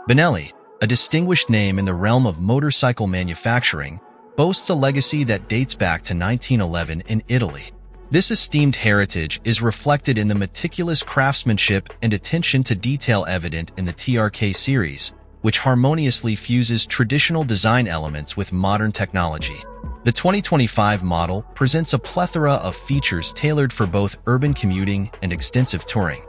Benelli, a distinguished name in the realm of motorcycle manufacturing, boasts a legacy that dates back to 1911 in Italy. This esteemed heritage is reflected in the meticulous craftsmanship and attention to detail evident in the TRK series, which harmoniously fuses traditional design elements with modern technology. The 2025 model presents a plethora of features tailored for both urban commuting and extensive touring.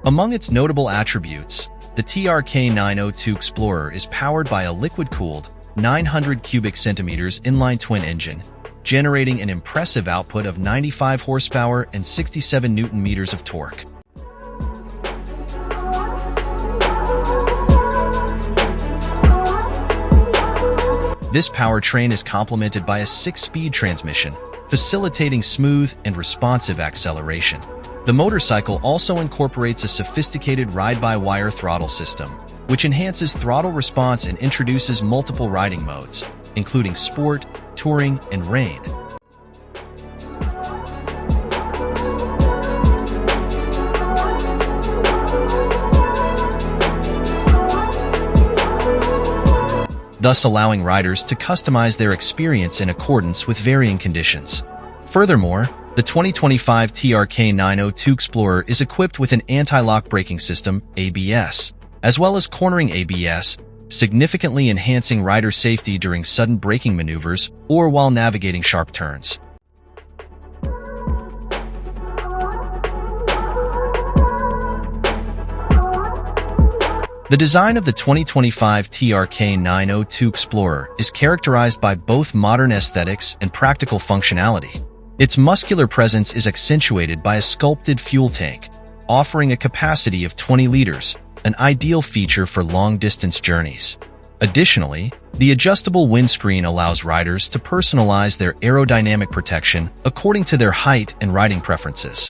Among its notable attributes, the TRK 902 Xplorer is powered by a liquid-cooled, 900 cubic centimeters inline twin engine, generating an impressive output of 95 horsepower and 67 newton-meters of torque. This powertrain is complemented by a 6-speed transmission, facilitating smooth and responsive acceleration. The motorcycle also incorporates a sophisticated ride-by-wire throttle system, which enhances throttle response and introduces multiple riding modes, including sport, touring, and rain. Thus allowing riders to customize their experience in accordance with varying conditions. Furthermore, the 2025 TRK 902 Xplorer is equipped with an anti-lock braking system, ABS, as well as cornering ABS, significantly enhancing rider safety during sudden braking maneuvers or while navigating sharp turns. The design of the 2025 TRK 902 Xplorer is characterized by both modern aesthetics and practical functionality. Its muscular presence is accentuated by a sculpted fuel tank, offering a capacity of 20 liters, an ideal feature for long-distance journeys. Additionally, the adjustable windscreen allows riders to personalize their aerodynamic protection according to their height and riding preferences.